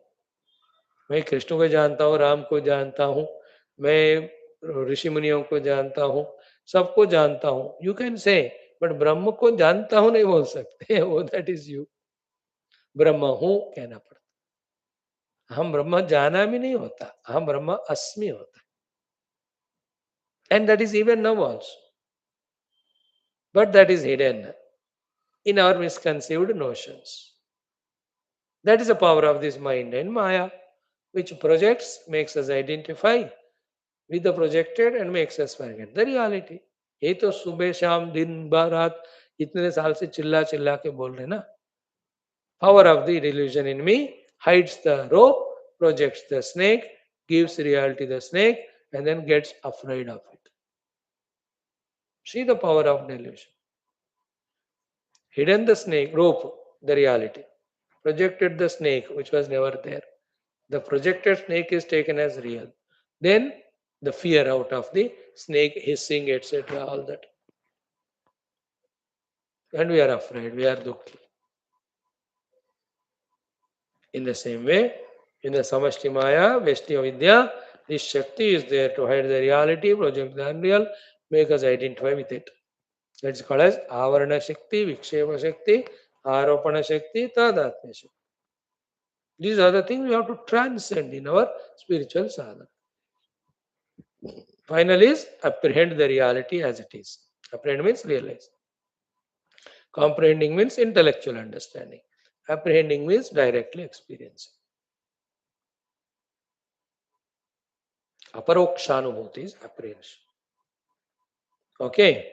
मैं कृष्ण को जानता हूँ, राम को जानता हूँ, मैं ऋषि मुनियों को जानता हूँ, सबको जानता हूँ. यू कैन से बट ब्रह्म को जानता हूँ नहीं बोल सकते. वो दैट इज यू. ब्रह्म हूँ कहना पड़ता. हम ब्रह्म जाना भी नहीं होता, हम ब्रह्म अस्मि होता. And that is even now also, but that is hidden in our misconceived notions. That is the power of this mind and Maya, which projects, makes us identify with the projected and makes us forget the reality. ये तो सुबह शाम दिन रात इतने साल से चिल्ला चिल्ला के बोल रहे ना. Power of the delusion in me hides the rope, projects the snake, gives reality the snake, and then gets afraid of it. See the power of delusion. Hidden the snake, rope, the reality. Projected the snake, which was never there. The projected snake is taken as real. Then the fear out of the snake hissing, etc., all that. And we are afraid, we are dukhi. In the same way, in the Samashti Maya, Veshti Vidya, this Shakti is there to hide the reality, project the unreal, make us identify with it. That's called as Avarana Shakti, Viksheva Shakti, Aropana Shakti, Tadatmya Shakti. These are the things we have to transcend in our spiritual sadhana. Final is apprehend the reality as it is. Apprehend means realize. Comprehending means intellectual understanding. Apprehending means directly experiencing. Aparokshanubhuti is apprehension. Okay.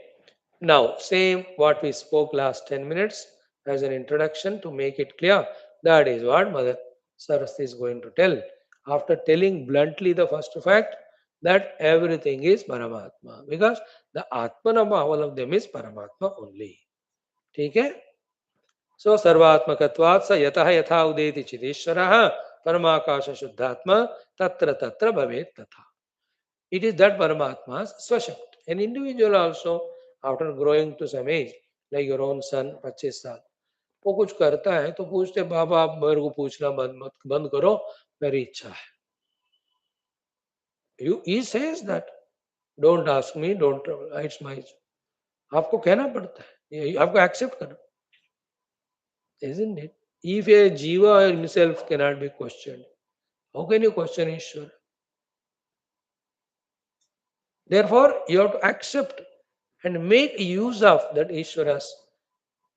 Now, same what we spoke last 10 minutes as an introduction to make it clear. That is what Mother Saraswati is going to tell. After telling bluntly the first fact that everything is Paramatma. Because the Atmanam, all of them is Paramatma only. Okay? So, Sarvatmakatvat sa yataha yatha udeti chidishwaraha Paramakasha Shuddhatma tatra tatra bhavet tatha. It is that Paramatma's Swashakti. An individual also, after growing to some age, like your own son, 25 साल, वो कुछ करता है तो पूछते बाबा आप मेरे को पूछना बंद करो, मेरी इच्छा है. He says that. Don't ask me, don't, it's my. आपको कहना पड़ता है, आपको accept करना. Isn't it? If a jiva himself cannot be questioned, how can you question Ishwara? Therefore, you have to accept and make use of that Ishwara's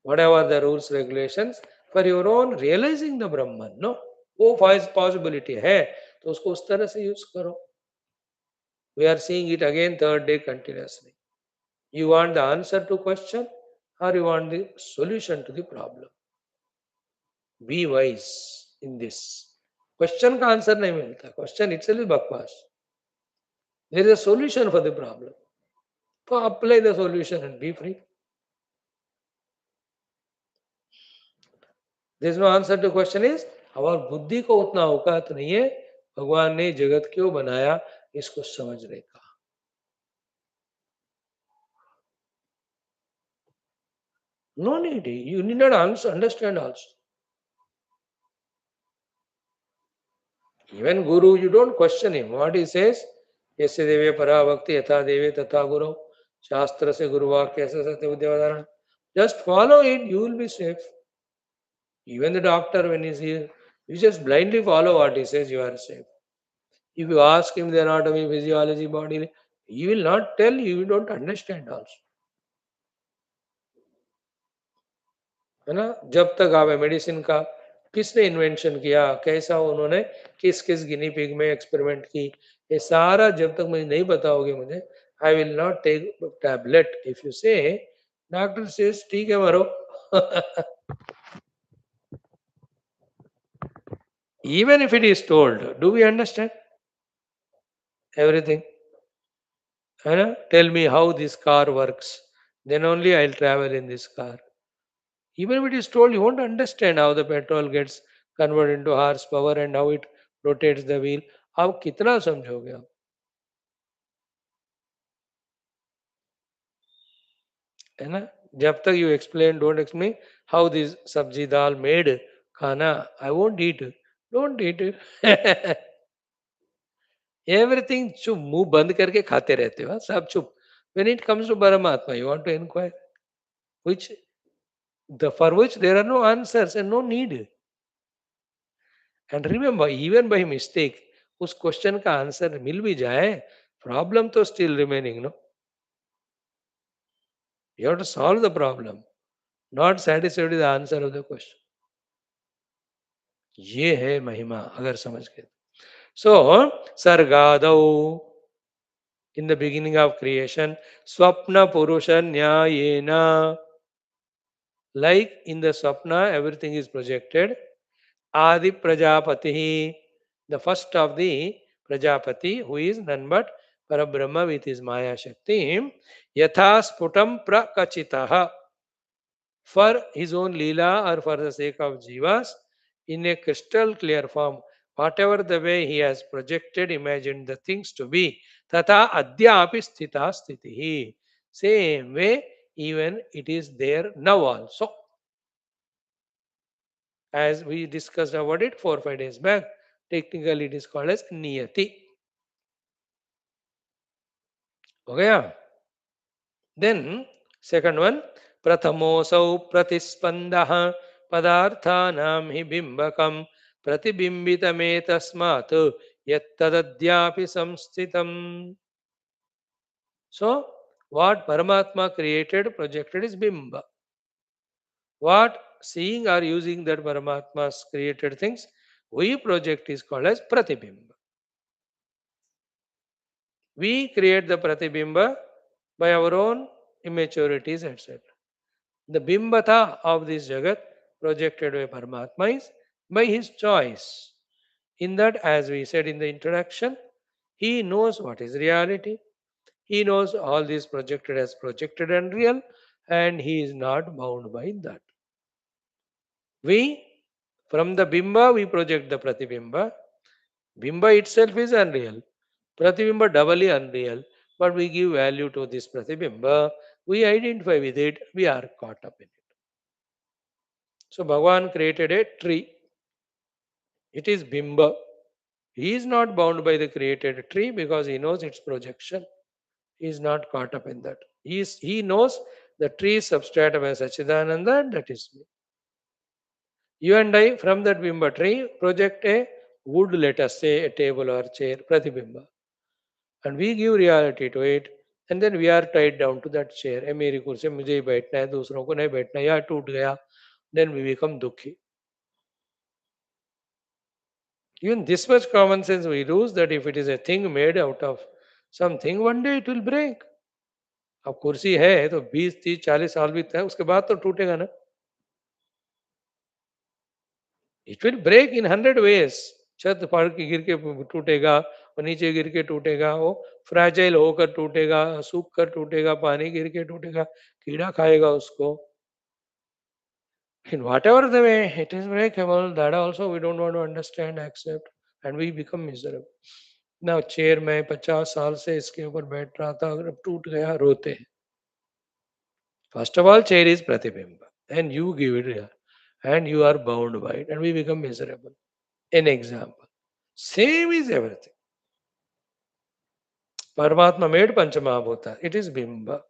whatever the rules, regulations for your own realizing the Brahman. No, वो possibility है तो उसको उस तरह से use करो. We are seeing it again third day continuously. You want the answer to question or you want the solution to the problem. Be wise in this. Question का answer नहीं मिलता. Question itself is bakwas. There is a solution for the problem. So apply the solution and be free. There is no answer to question is और बुद्धि को उतना औकात नहीं है भगवान ने जगत क्यों बनाया इसको समझने का। No need, you need not understand also. Even guru, you don't question him what he says. यस्य देवे परा भक्ति यथा देवे तथा गुरु, शास्त्र से गुरुवाक्य ऐसे सत्य विद्या, just follow it, you will be safe. Even the doctor, when he's here, you just blindly follow what he says, you are safe. If you ask him the anatomy, physiology, body, he will not tell you, you don't understand also. है ना? जब तक आप medicine का किसने invention किया, कैसा उन्होंने किस किस गिनी पिग में एक्सपेरिमेंट की, ये सारा जब तक मुझे नहीं बताओगे मुझे, I will not take tablet. If you say doctor says ठीक है मरो। Even if it is told, do we understand everything? है ना? Tell me how this car works, then only I'll travel in this car. Even if it is told, you won't understand how the petrol gets converted into horsepower and how it rotates the wheel. आप कितना समझोगे आप? है ना? जब तक you explain, don't explain how this सब्जी दाल made खाना, I won't eat. Don't eat it. Everything चुप, मुंह बंद करके खाते रहते हो, हाँ, सब चुप। When it comes to परमात्मा, you want to inquire, which for which there are no answers and no need. And remember, even by mistake, उस क्वेश्चन का आंसर मिल भी जाए, प्रॉब्लम तो still remaining, no. You have to solve the problem, not satisfied with the answer of the question. ये है महिमा, अगर समझ गए। सो सर्गादौ, in the beginning of creation, स्वप्न पुरुष न्यायेन, like in the Swapna, everything is projected. Adi Prajapati, the first of the Prajapati, who is none but Parabrahma with his Maya Shakti, Yatha Sputam Prakachitaha, for his own Leela or for the sake of Jivas, in a crystal clear form, whatever the way he has projected, imagined the things to be, Tata Adyapi Sthita Sthitihi. Same way, even it is there now also. As we discussed about it 4 or 5 days back, technically it is called as niyati. Okay. Then second one, prathamosau pratispandaha padarthanam hi bimbakam pratibimbitam yattadadyapi samsthitam. So what Paramatma created, projected is bimba. What seeing or using that Paramatma's created things we project is called as pratibimba. We create the pratibimba by our own immaturities, etc. The bimbata of this jagat projected by Paramatma is by his choice. In that, as we said in the introduction, he knows what is reality. He knows all this projected as projected and real, and he is not bound by that. We, from the bimba, we project the pratibimba. Bimba itself is unreal. Pratibimba doubly unreal. But we give value to this pratibimba. We identify with it. We are caught up in it. So Bhagavan created a tree. It is bimba. He is not bound by the created tree because he knows its projection. He is not caught up in that. He knows the tree is substratum as Sachidananda, and that is me. You and I, from that bimba tree, project a wood, let us say a table or chair, pratibimba. And we give reality to it, and then we are tied down to that chair. ए मेरी कुर्सी मुझे ही बैठना है, दूसरों को नहीं बैठना, या टूट गया, then we become dukhi. Even this much common sense we lose, that if it is a thing made out of something, one day it will break. अब कुर्सी है तो 20, 30, 40 साल बीतता है, उसके बाद तो टूटेगा ना. It will break in 100 ways. छत फाड़ के गिर के टूटेगा, और नीचे गिर के टूटेगा, वो फ्रैजाइल होकर टूटेगा, सूख कर टूटेगा, पानी गिर के टूटेगा, कीड़ा खाएगा उसको. In whatever the way it is breakable, that also we don't want to understand, accept, and we become miserable. Now chair में 50 साल से इसके ऊपर बैठ रहा था, अगर अब टूट गया रोते हैं. First of all, chair is pratibimba, and you give it here, and you are bound by it, and we become miserable. An example. Same is everything. Paramatma made Panchamahabhuta. It is bimba.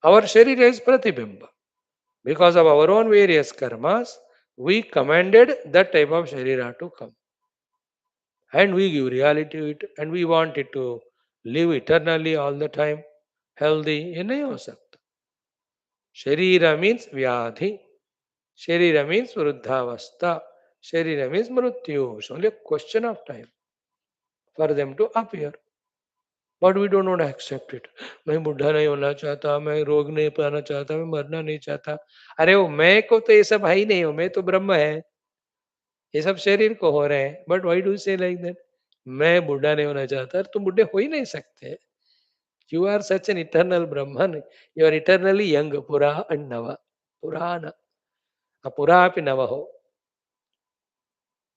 Our Sharira is pratibimba. Because of our own various karmas, we commanded that type of Sharira to come. And we give reality to it, and we want it to live eternally all the time, healthy. ये नहीं हो सकता. Sharira means vyadhi. Sharira means vruddhavastha. Sharira means mrityu. It's only a question of time for them to appear. But we don't want to accept it. मैं बुढ़ा नहीं होना चाहता, मैं रोग नहीं पाना चाहता, मैं मरना नहीं चाहता. अरे वो मैं को तो ये सब है ही नहीं हो, मैं तो ब्रह्म है. ये सब शरीर को हो रहे हैं. बट वाई डू से लाइक दैट? मैं बुढ़ा नहीं होना चाहता. तुम बुढ़े हो ही नहीं सकते. You are such an eternal Brahman. You are eternally young. पुरा and नवा. पुराण. पुरा अपि नव हो.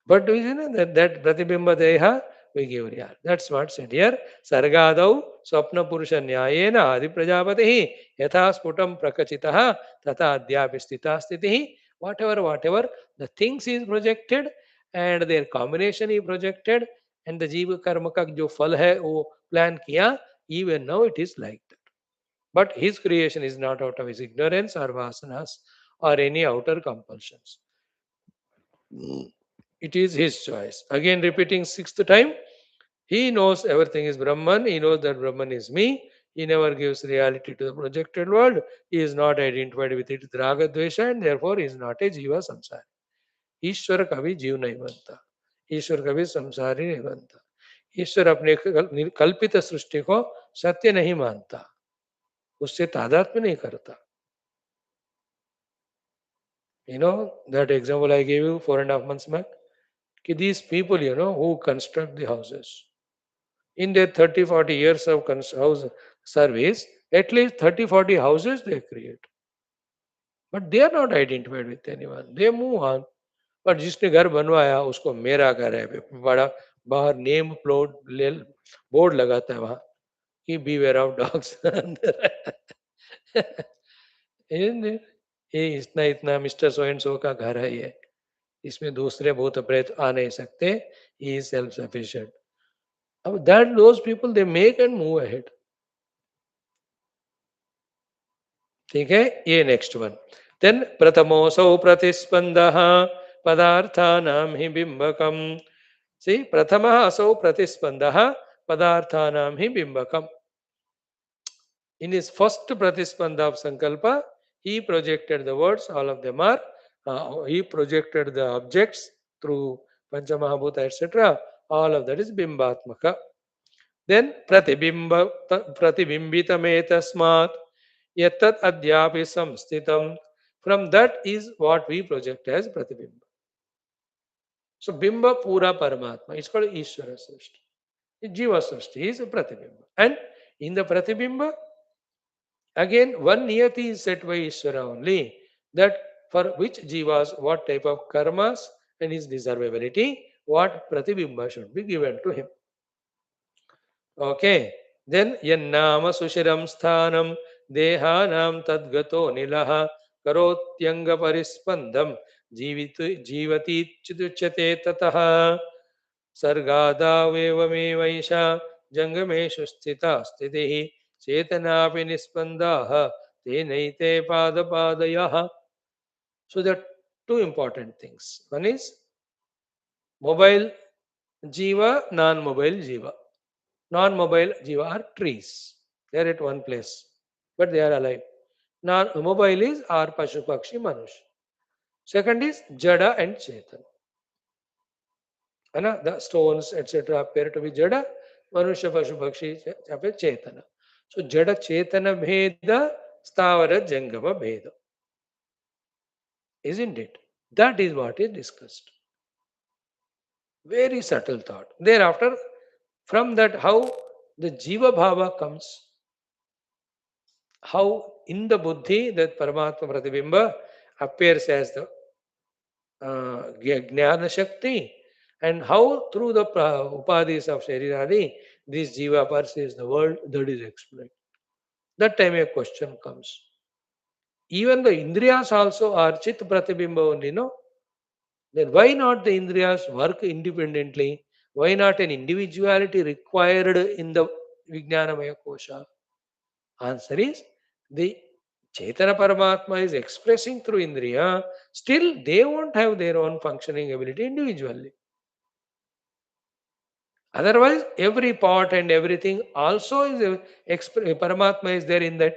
But we know that pratibimba deha we give real. That's what said here. Sargadau swapna purusha nyayena adi prajapatihi yatha sputam prakachitaha tata adhyapistita stitihi. Whatever the things is projected and their combination is projected and the jiva karma ka jo phal hai wo plan kiya, even now it is like that. But his creation is not out of his ignorance or vasanas or any outer compulsions. It is his choice. Again, repeating sixth time, he knows everything is Brahman. He knows that Brahman is me. He never gives reality to the projected world. He is not identified with it, Raga Dvesha, and therefore he is not a Jiva Samsari. ईश्वर कभी जीव नहीं बनता. ईश्वर कभी संसारी नहीं बनता. ईश्वर अपने कल्पित सृष्टि को सत्य नहीं मानता, उससे तादात्म्य नहीं करता. You know that example I gave you 4.5 months back? These people, who construct the houses, in their 30-40 years of house service, at least 30-40 houses they create. But they are not identified with anyone. They move on. पर जिसने घर बनवाया उसको मेरा घर है, बड़ा बाहर नेम प्लेट बोर्ड लगाता है वहां कि बीवेयर ऑफ डॉग्स. ये इतना इतना मिस्टर सो एंड सो का घर है ये, इसमें दूसरे भूत प्रेत आ नहीं सकते. He is self sufficient. That those people they make and move ahead. ठीक है, ये नेक्स्ट वन. देन प्रथमोसौ प्रतिस्पंदः पदार्थानां हि बिंबकम. सी प्रथमः असौ प्रतिस्पंदः पदार्थानां हि बिंबकम. In his first pratispanda of sankalpa, he projected the words. All of them are. He projected the objects through Panchamahabhuta, etc. All of that is bimbatmaka. Then pratibimbitam yattat adhyapi samstitam. From that is what we project as pratibimba. So bimba pura paramatma. It's called Ishvara Srishti. Jiva Srishti is a pratibimba. And in the pratibimba, again one niyati is set by Ishvara only, that for which jivas, what type of karmas and his deservability, what pratibimba should be given to him. Okay. Then yannama sushiram sthanam dehanam tadgato nilaha karotyanga parispandam jivati chiduchate tataha sargadavevamevaisha jangameshu sthita sthitihi chetanapi nispandaha tenaite padapadayah. So there are two important things. One is mobile jiva, non-mobile jiva. Non-mobile jiva are trees. They are at one place, but they are alive. Non-mobile is our Pashu Pakshi Manush. Second is Jada and Chetan. The stones, etc. appear to be Jada. Manusha Pashu Pakshi appear Chetana. So Jada Chetana Bheda Stavara Jangama Bheda. Isn't it? That is what is discussed. Very subtle thought. Thereafter, from that, how the Jiva Bhava comes, how in the Buddhi that Paramatma Pratibimba appears as the Jnana Shakti, and how through the upadhis of Shariradi, this Jiva perceives the world, that is explained. That time a question comes. Even the Indriyas also are Chit Pratibimba only, no? Then why not the Indriyas work independently? Why not an individuality required in the Vijnanamaya Kosha? Answer is the Chaitanya Paramatma is expressing through Indriya, still they won't have their own functioning ability individually. Otherwise, every part and everything also is Paramatma is there in that.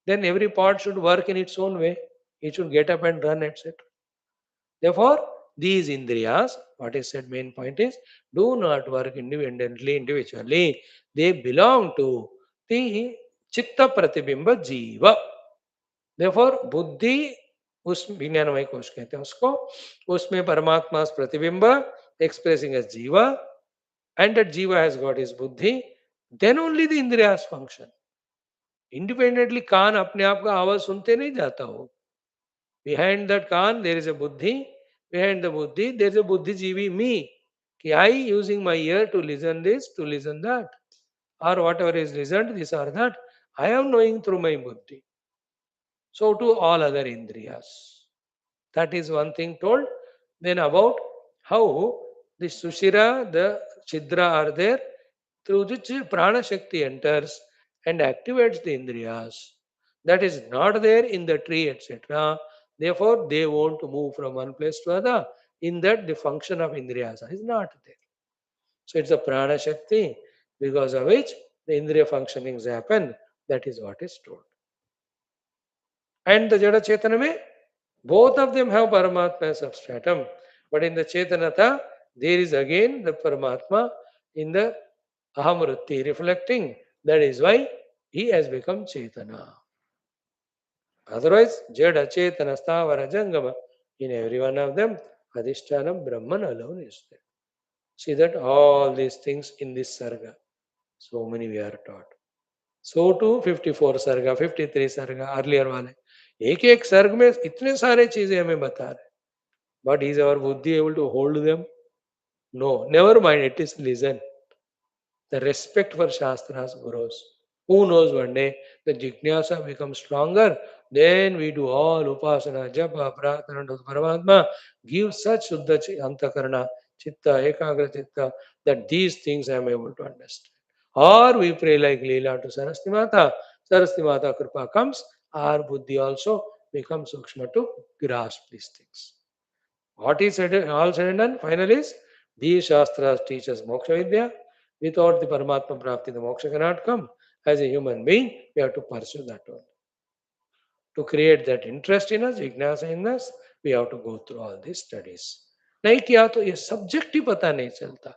Then every part should work in its own way. It should get up and run, etc. Therefore, these indriyas, what is said, main point is, do not work independently, individually. They belong to the chitta pratibimba jiva. Therefore, बुद्धि उस विज्ञानमय कोश कहते हैं उसको, उसमें परमात्मा प्रतिबिंब expressing as jiva, and that jiva has got his buddhi, then only the indriyas function. Independently कान अपने आप का आवाज सुनते नहीं जाता हो. Behind that can't there is a buddhi, behind the buddhi there is a buddhijivi me, कि I using my ear to listen this, to listen that, or whatever is listened, this or that, I am knowing through my buddhi. So to all other indriyas. That is one thing told. Then about how the Sushira, the Chidra are there, through which Prana Shakti enters and activates the Indriyas. That is not there in the tree, etc. Therefore, they want to move from one place to other. In that, the function of Indriyas is not there. So it's a Prana Shakti, because of which the Indriya functionings happen. That is what is told. And the Jada Chetana, both of them have Paramatma as substratum. But in the Chetanata, there is again the Paramatma in the Ahamrutti reflecting. That is why he has become Chetana. Otherwise, Jada, Chetana, Stavara, Jangama, in every one of them, Adhishtanam Brahman alone is there. See that all these things in this Sarga. So many we are taught. So too 54 सर्ग 53 सर्ग earlier वाले एक एक सर्ग में इतने सारे चीजें हमें बता रहे, but is our buddhi able to hold them? No, never mind, it is listen. The respect for Shastras grows. Who knows, one day the Jignasa becomes stronger, then we do all Upasana, Japa, Prarthana to Paramatma, give such Suddha Antakarana, Chitta, Ekagra Chitta, that these things I am able to understand. Or we pray like Leela to Saraswati Mata, Saraswati Mata Kripa comes, our Buddhi also becomes Sukshma to grasp these things. What is said, all said and done, final is, these Shastras teach us Moksha Vidya. Without the Paramatma Prapti, the Moksha cannot come. As a human being, we have to pursue that one. To create that interest in us, Jignasa in us, we have to go through all these studies. नहीं किया तो ये subject ही पता नहीं चलता.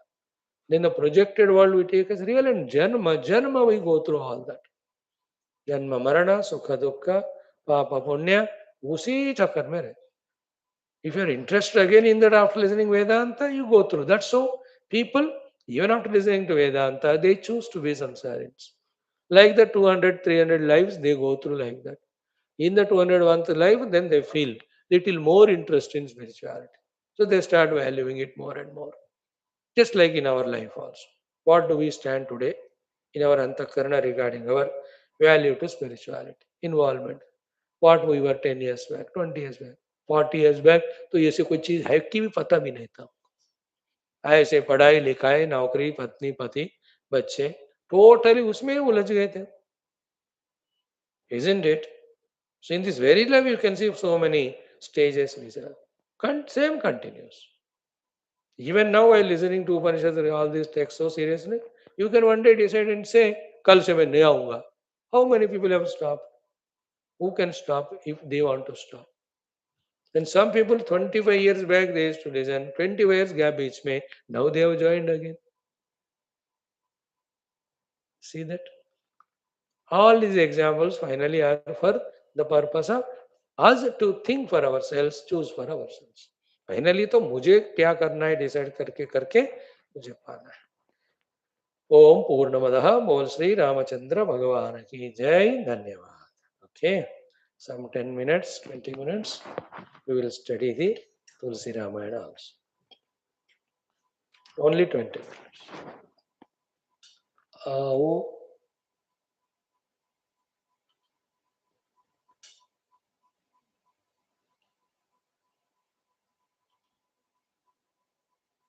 Then the projected world we take as real, and janma we go through all that. Janma marana, sukha dukkha, papa punya, उसी चक्कर में रहते. If you are interested again in that after listening Vedanta, you go through. That's so people, even after listening to Vedanta, they choose to be samsarians. Like the 200, 300 lives, they go through like that. In the 201th life, then they feel little more interest in spirituality. So they start valuing it more and more. Just like in our life also. What do we stand today in our antakarana regarding our value to spirituality, involvement? What we were 10 years back, 20 years back, 40 years back, तो ऐसे कोई चीज है कि भी पता भी नहीं था. ऐसे पढ़ाई लिखाई नौकरी पत्नी पति बच्चे टोटली उसमें ही उलझ गए थे. Isn't it? So in this very life you can see so many stages. Same continues. Even now while listening to Upanishads and all these texts so seriously, you can one day decide and say, कल से मैं नहीं आऊंगा. How many people have stopped? Who can stop if they want to stop? And some people 25 years back they used to listen, 25 years gap each में, now they have joined again. See that? All these examples finally are for the purpose of us to think for ourselves, choose for ourselves. Finally तो मुझे क्या करना है decide करके करके मुझे पाना है. ओम पूर्णमदः बोल श्री रामचंद्र भगवान की जय. धन्यवाद. Okay. Some 10 minutes, 20 minutes, we will study the Tulsi Ramayana also. Only 20 minutes.